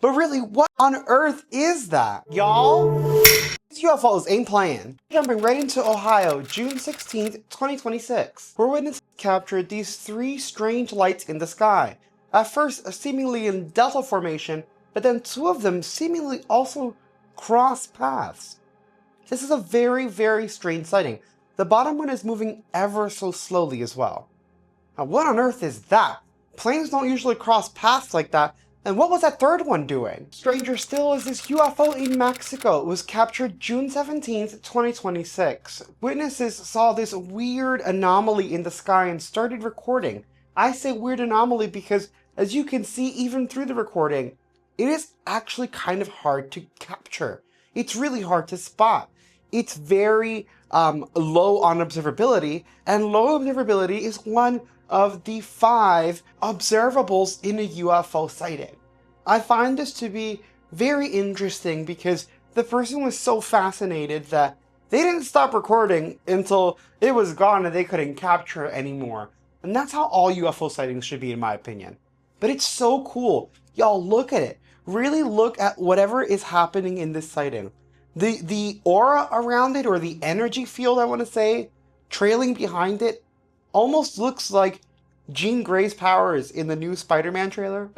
But really, what on earth is that, y'all? These UFOs ain't playing. Jumping right into Ohio, June 16th, 2026, where witnesses captured these three strange lights in the sky. At first, seemingly in delta formation, but then two of them seemingly also cross paths. This is a very, very strange sighting. The bottom one is moving ever so slowly as well. Now, what on earth is that? Planes don't usually cross paths like that. And what was that third one doing? Stranger still is this UFO in Mexico. It was captured June 17th, 2026. Witnesses saw this weird anomaly in the sky and started recording. I say weird anomaly because, as you can see even through the recording, it is actually kind of hard to capture. It's really hard to spot. It's very low on observability, and low observability is one of the 5 observables in a UFO sighting. I find this to be very interesting because the person was so fascinated that they didn't stop recording until it was gone and they couldn't capture it anymore. And that's how all UFO sightings should be, in my opinion. But it's so cool. Y'all, look at it. Really look at whatever is happening in this sighting. The aura around it, or the energy field, I want to say, trailing behind it, almost looks like Jean Grey's powers in the new Spider-Man trailer.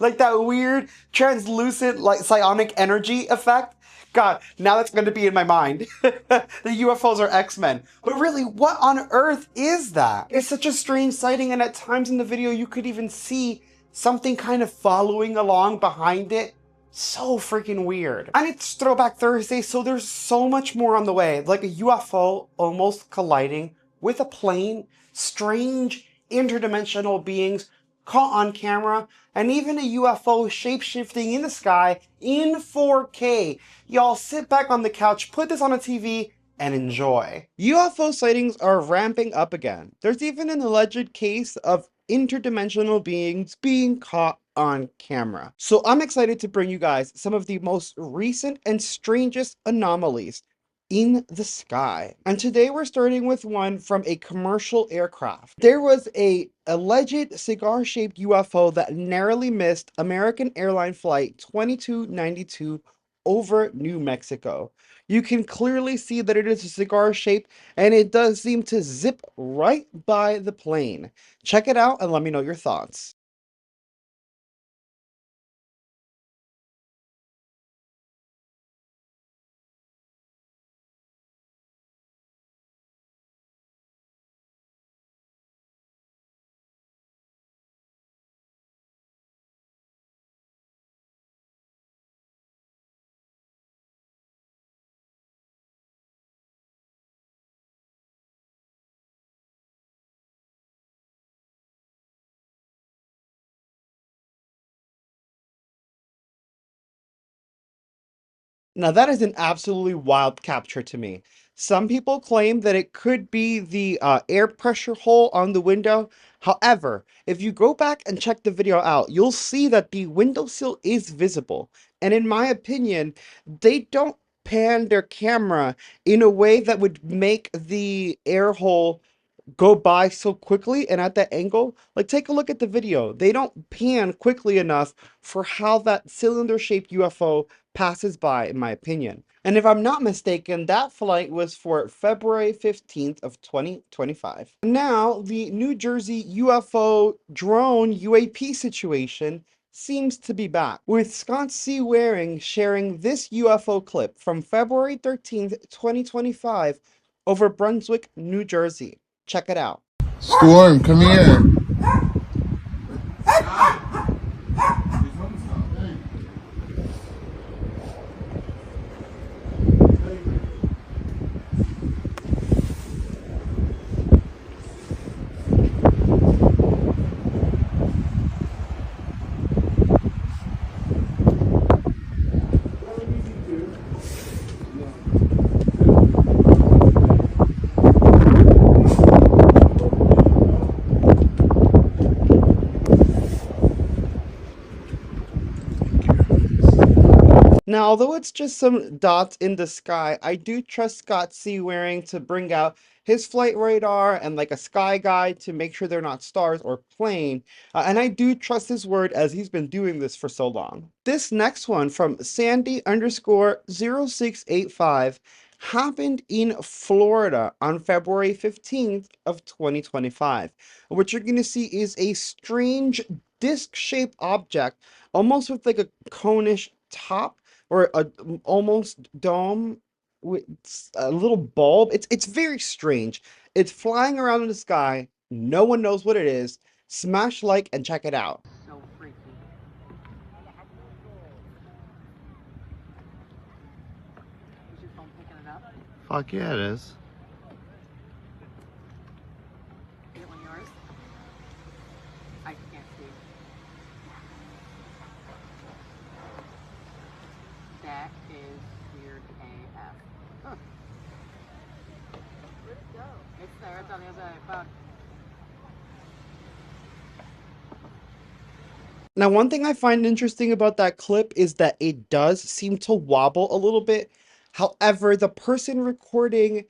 Like that weird, translucent, like psionic energy effect. God, now that's going to be in my mind. The UFOs are X-Men. But really, what on earth is that? It's such a strange sighting, and at times in the video you could even see something kind of following along behind it. So freaking weird. And it's Throwback Thursday, so there's so much more on the way. Like a UFO almost colliding with a plane, strange interdimensional beings caught on camera, and even a UFO shape-shifting in the sky in 4K. Y'all sit back on the couch, put this on a TV, and enjoy. UFO sightings are ramping up again. There's even an alleged case of interdimensional beings being caught on camera. So I'm excited to bring you guys some of the most recent and strangest anomalies in the sky. And today we're starting with one from a commercial aircraft. There was a alleged cigar-shaped UFO that narrowly missed American airline flight 2292 over New Mexico. You can clearly see that it is a cigar shape, and it does seem to zip right by the plane. Check it out and let me know your thoughts. Now that is an absolutely wild capture to me. Some people claim that it could be the air pressure hole on the window. However, if you go back and check the video out, you'll see that the windowsill is visible. And in my opinion, they don't pan their camera in a way that would make the air hole go by so quickly and at that angle. Like, take a look at the video. They don't pan quickly enough for how that cylinder-shaped UFO passes by, in my opinion. And if I'm not mistaken, that flight was for February 15th of 2025. Now, the New Jersey UFO drone UAP situation seems to be back, with Scott C. Waring sharing this UFO clip from February 13th, 2025 over Brunswick, New Jersey. Check it out. Storm, come here. Now, although it's just some dots in the sky, I do trust Scott Seawaring to bring out his flight radar and like a sky guide to make sure they're not stars or plane. And I do trust his word as he's been doing this for so long. This next one from Sandy underscore 0685 happened in Florida on February 15th of 2025. What you're going to see is a strange disc-shaped object, almost with like a conish top or a almost dome with a little bulb. It's very strange. It's flying around in the sky. No one knows what it is. Smash like and check it out. So freaky. Is your phone picking it up? Fuck yeah, it is. Is it one of yours? I can't see. That is weird AF. Huh. Where'd it go? It's there. It's on the other side. Fuck. Now, one thing I find interesting about that clip is that it does seem to wobble a little bit. However, the person recording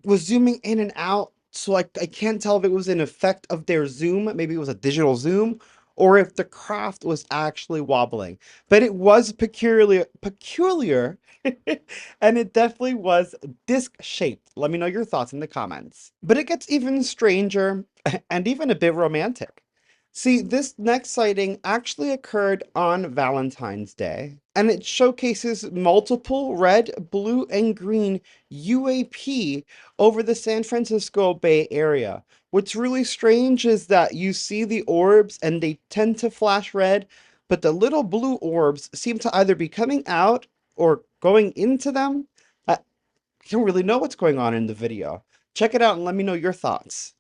was zooming in and out, so I can't tell if it was an effect of their zoom, maybe it was a digital zoom, or if the craft was actually wobbling. But it was peculiar, and it definitely was disc-shaped. Let me know your thoughts in the comments. But it gets even stranger and even a bit romantic. See, this next sighting actually occurred on Valentine's Day, and it showcases multiple red, blue, and green UAP over the San Francisco Bay Area. What's really strange is that you see the orbs and they tend to flash red, but the little blue orbs seem to either be coming out or going into them. I don't really know what's going on in the video. Check it out and let me know your thoughts.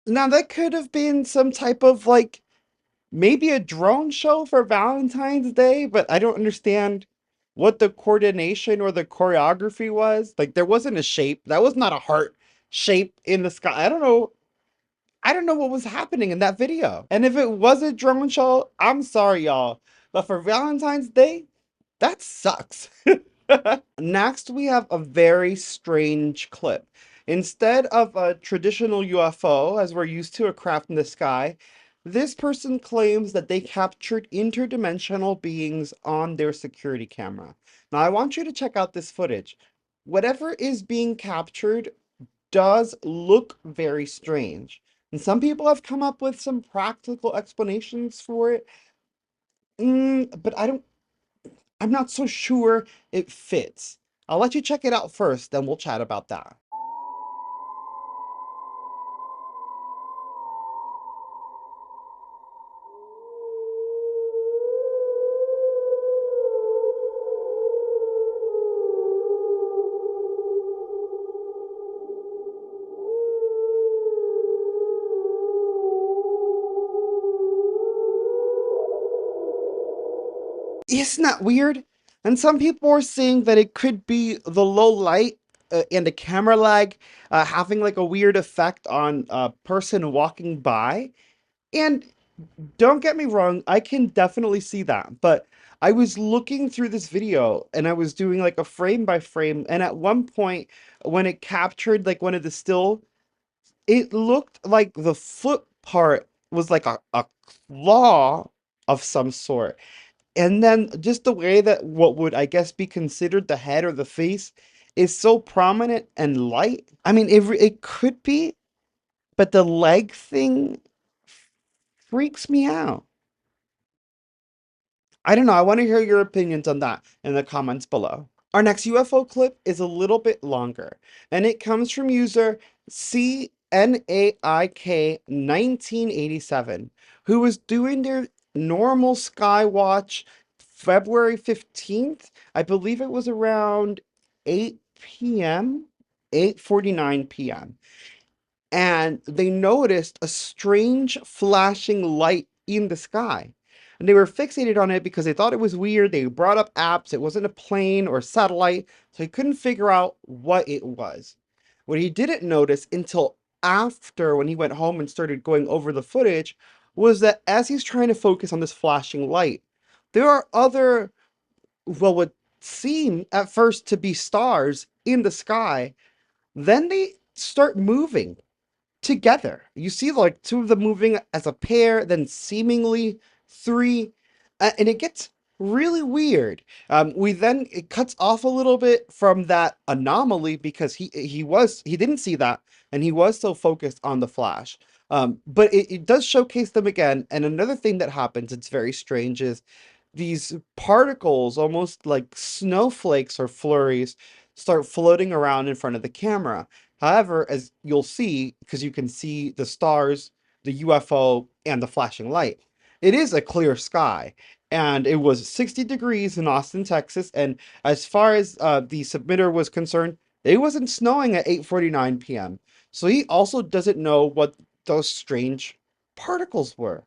Now, that could have been some type of like maybe a drone show for Valentine's Day, but I don't understand what the coordination or the choreography was. Like there wasn't a shape. That was not a heart shape in the sky. I don't know. I don't know what was happening in that video. And if it was a drone show, I'm sorry, y'all. But for Valentine's Day, that sucks. Next, we have a very strange clip. Instead of a traditional UFO, as we're used to, a craft in the sky, this person claims that they captured interdimensional beings on their security camera. Now, I want you to check out this footage. Whatever is being captured does look very strange. And some people have come up with some practical explanations for it. But I'm not so sure it fits. I'll let you check it out first, then we'll chat about that. Isn't that weird? And some people are saying that it could be the low light and the camera lag having like a weird effect on a person walking by. And don't get me wrong, I can definitely see that. But I was looking through this video and I was doing like a frame by frame. And at one point, when it captured like one of the still, it looked like the foot part was like a claw of some sort. And then just the way that what would, I guess, be considered the head or the face is so prominent and light. I mean, it could be, but the leg thing freaks me out. I don't know. I want to hear your opinions on that in the comments below. Our next UFO clip is a little bit longer, and it comes from user CNAIK 1987, who was doing their normal Skywatch February 15th. I believe it was around 8 p.m., 8:49 p.m. And they noticed a strange flashing light in the sky. And they were fixated on it because they thought it was weird. They brought up apps. It wasn't a plane or satellite, so he couldn't figure out what it was. What he didn't notice until after, when he went home and started going over the footage, was that as he's trying to focus on this flashing light, there are other, well, what seem at first to be stars in the sky. Then they start moving together. You see like two of them moving as a pair, then seemingly three, and it gets really weird. We then it cuts off a little bit from that anomaly because he didn't see that and he was so focused on the flash. But it does showcase them again. And another thing that happens, it's very strange, is these particles, almost like snowflakes or flurries, start floating around in front of the camera. However, as you'll see, because you can see the stars, the UFO, and the flashing light, it is a clear sky. And it was 60 degrees in Austin, Texas. And as far as the submitter was concerned, it wasn't snowing at 8:49 p.m. So he also doesn't know what those strange particles were.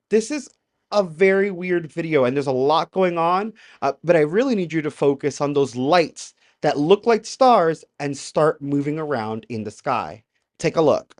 This is a very weird video, and there's a lot going on, but I really need you to focus on those lights that look like stars and start moving around in the sky. Take a look.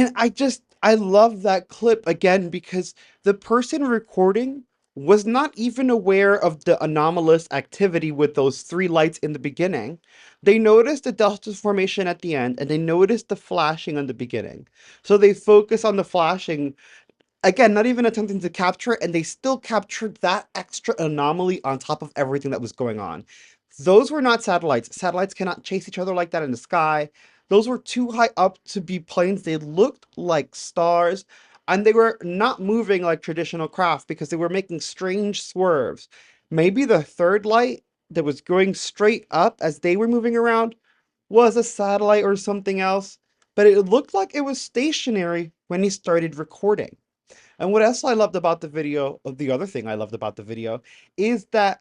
And I love that clip again because the person recording was not even aware of the anomalous activity with those three lights in the beginning. They noticed the delta formation at the end and they noticed the flashing on the beginning. So they focus on the flashing. Again, not even attempting to capture it, and they still captured that extra anomaly on top of everything that was going on. Those were not satellites. Satellites cannot chase each other like that in the sky. Those were too high up to be planes. They looked like stars, and they were not moving like traditional craft because they were making strange swerves. Maybe the third light that was going straight up as they were moving around was a satellite or something else, but it looked like it was stationary when he started recording. And what else I loved about the video, or the other thing I loved about the video, is that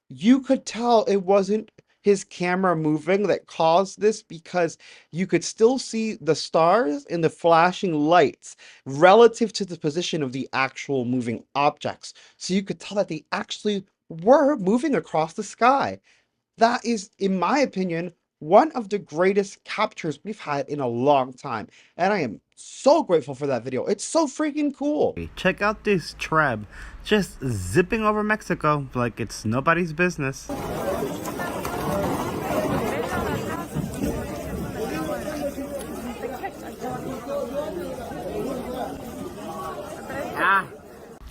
you could tell it wasn't his camera moving that caused this because you could still see the stars and the flashing lights relative to the position of the actual moving objects. So you could tell that they actually were moving across the sky. That is, in my opinion, one of the greatest captures we've had in a long time. And I am so grateful for that video. It's so freaking cool. Check out this Treb just zipping over Mexico like it's nobody's business.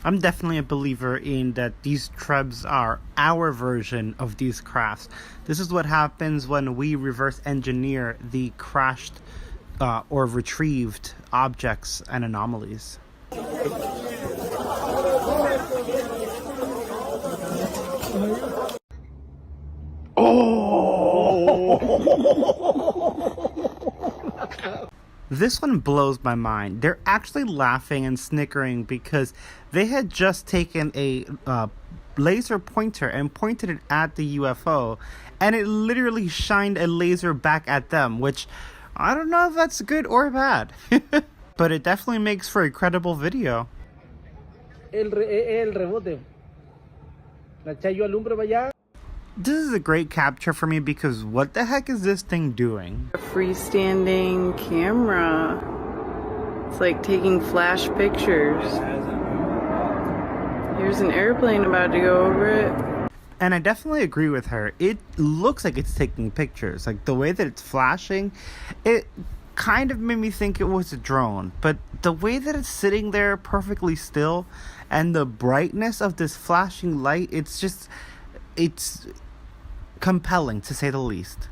I'm definitely a believer in that these Trebs are our version of these crafts. This is what happens when we reverse engineer the crashed or retrieved objects and anomalies. This one blows my mind. They're actually laughing and snickering because they had just taken a laser pointer and pointed it at the UFO, and it literally shined a laser back at them, which I don't know if that's good or bad. But it definitely makes for a credible video. El rebote. La chayo alumbra para allá. This is a great capture for me because what the heck is this thing doing? A freestanding camera. It's like taking flash pictures. Here's an airplane about to go over it. And I definitely agree with her. It looks like it's taking pictures. Like the way that it's flashing, it kind of made me think it was a drone. But the way that it's sitting there perfectly still and the brightness of this flashing light, it's compelling to say the least.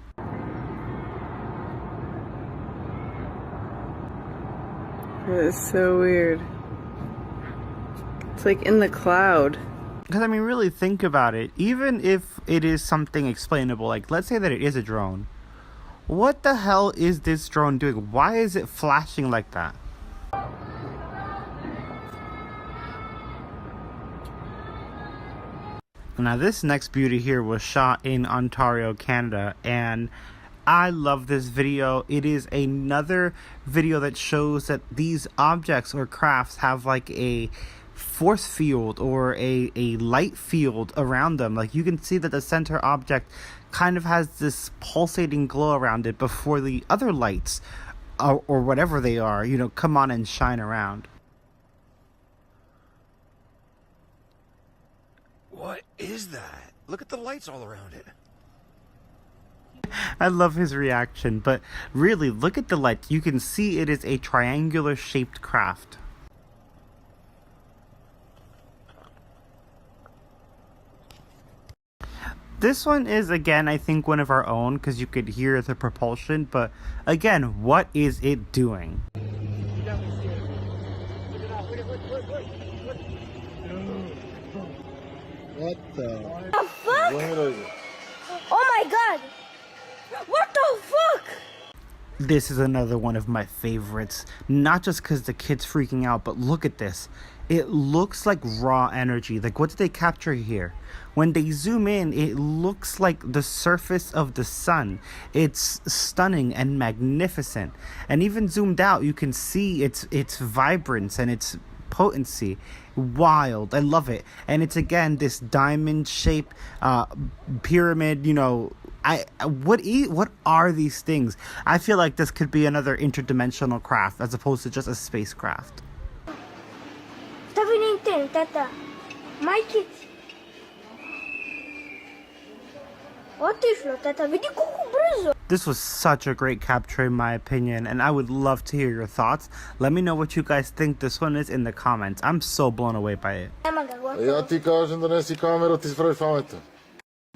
It's so weird. It's like in the cloud. Because, I mean, really think about it. Even if it is something explainable, like let's say that it is a drone. What the hell is this drone doing? Why is it flashing like that? Now this next beauty here was shot in Ontario, Canada, and I love this video. It is another video that shows that these objects or crafts have like a force field or a light field around them. Like you can see that the center object kind of has this pulsating glow around it before the other lights or whatever they are, you know, come on and shine around. What is that? Look at the lights all around it. I love his reaction, but really, look at the lights. You can see it is a triangular shaped craft. This one is, again, I think one of our own because you could hear the propulsion, but again, what is it doing? What the? Fuck? Oh my god! What the fuck? This is another one of my favorites, not just because the kid's freaking out, but look at this. It looks like raw energy. Like, what did they capture here? When they zoom in, it looks like the surface of the sun. It's stunning and magnificent. And even zoomed out, you can see its vibrance and its potency. Wild. I love it. And it's, again, this diamond shape pyramid, you know, what are these things? I feel like this could be another interdimensional craft as opposed to just a spacecraft. Tata. Mikey. What is lo, tata? Vidi kuku brzo. This was such a great capture in my opinion, and I would love to hear your thoughts. Let me know what you guys think this one is in the comments. I'm so blown away by it. Ja ti kažem da nesi kameru, ti spraviš pametan.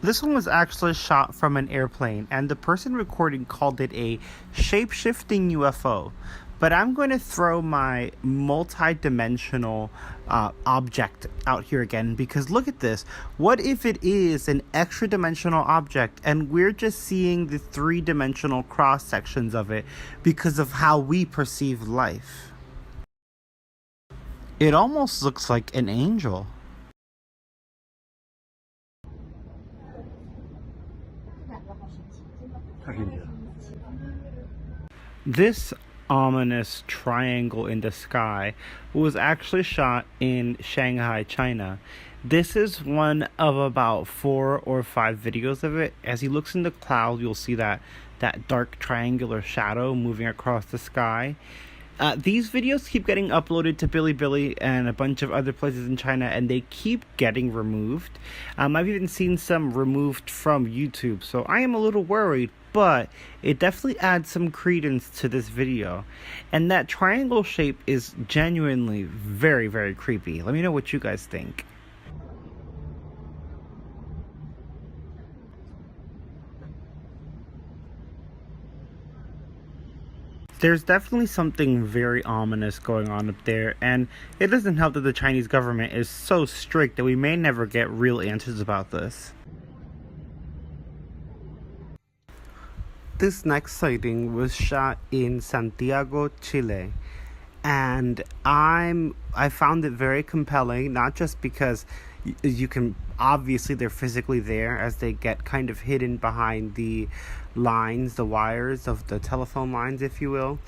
This one was actually shot from an airplane, and the person recording called it a shape-shifting UFO. But I'm going to throw my multi-dimensional object out here again, because look at this. What if it is an extra-dimensional object and we're just seeing the three-dimensional cross-sections of it because of how we perceive life? It almost looks like an angel. This ominous triangle in the sky was actually shot in Shanghai, China. This is one of about 4 or 5 videos of it. As he looks in the cloud, you'll see that dark triangular shadow moving across the sky. These videos keep getting uploaded to Bilibili and a bunch of other places in China, and they keep getting removed. I've even seen some removed from YouTube, so I am a little worried, but it definitely adds some credence to this video. And that triangle shape is genuinely very, very creepy. Let me know what you guys think. There's definitely something very ominous going on up there, and it doesn't help that the Chinese government is so strict that we may never get real answers about this. This next sighting was shot in Santiago, Chile, and I found it very compelling, not just because you can obviously they're physically there as they get kind of hidden behind the lines, the wires of the telephone lines, if you will,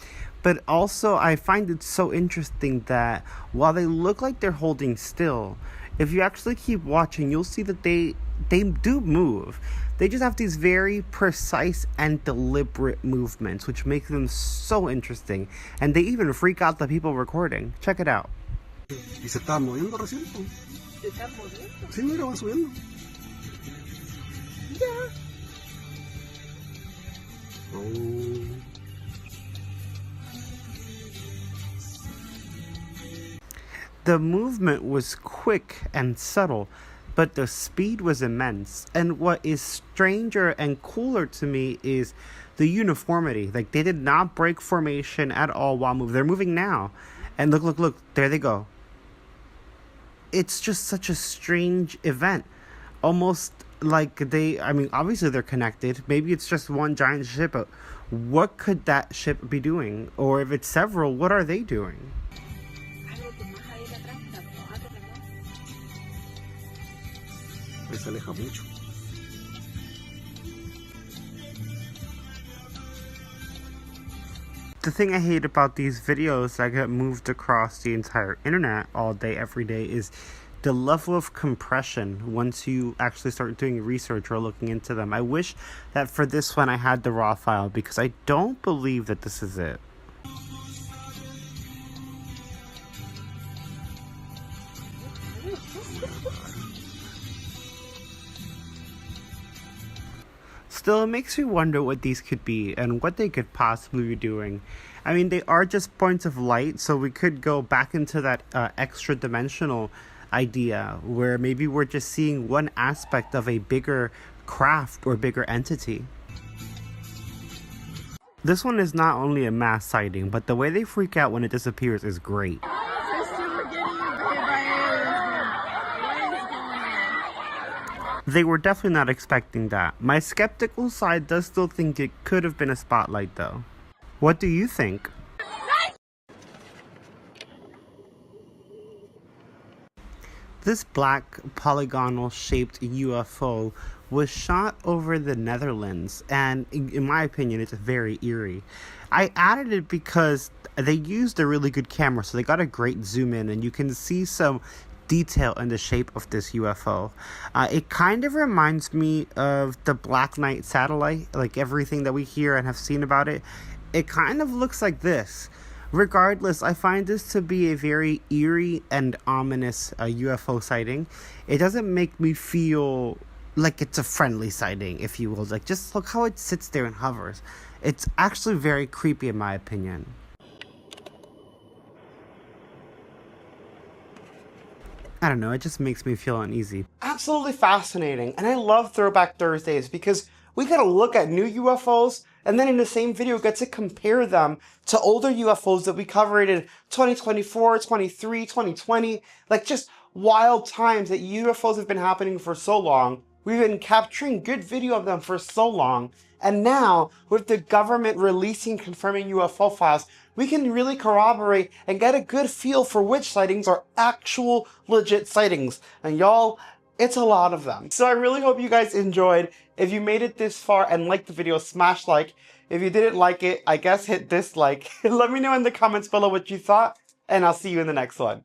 but also I find it so interesting that while they look like they're holding still, if you actually keep watching, you'll see that they do move. They just have these very precise and deliberate movements, which make them so interesting, and they even freak out the people recording. Check it out. Y se está moviendo recién. ¿Se está moviendo? Sí, mira, va subiendo. Ya. Oh. The movement was quick and subtle, but the speed was immense. And what is stranger and cooler to me is the uniformity. Like, they did not break formation at all while moving. They're moving now. And look, there they go. It's just such a strange event. Almost like obviously they're connected. Maybe it's just one giant ship, but what could that ship be doing? Or if it's several, what are they doing? Se aleja mucho. The thing I hate about these videos that get moved across the entire internet all day, every day, is the level of compression once you actually start doing research or looking into them. I wish that for this one I had the raw file, because I don't believe that this is it. Still, it makes me wonder what these could be and what they could possibly be doing. I mean, they are just points of light, so we could go back into that extra dimensional idea where maybe we're just seeing one aspect of a bigger craft or bigger entity. This one is not only a mass sighting, but the way they freak out when it disappears is great. They were definitely not expecting that. My skeptical side does still think it could have been a spotlight though. What do you think? This black polygonal shaped UFO was shot over the Netherlands, and in my opinion it's very eerie. I added it because they used a really good camera, so they got a great zoom in and you can see some detail in the shape of this UFO. It kind of reminds me of the Black Knight satellite, like everything that we hear and have seen about it. It kind of looks like this. Regardless, I find this to be a very eerie and ominous UFO sighting. It doesn't make me feel like it's a friendly sighting, if you will. Like, just look how it sits there and hovers. It's actually very creepy in my opinion. I don't know, it just makes me feel uneasy. Absolutely fascinating, and I love Throwback Thursdays because we get to look at new UFOs and then in the same video get to compare them to older UFOs that we covered in 2024, 23, 2020. Like, just wild times that UFOs have been happening for so long. We've been capturing good video of them for so long. And now, with the government releasing confirming UFO files, we can really corroborate and get a good feel for which sightings are actual legit sightings. And y'all, it's a lot of them. So I really hope you guys enjoyed. If you made it this far and liked the video, smash like. If you didn't like it, I guess hit dislike. Let me know in the comments below what you thought, and I'll see you in the next one.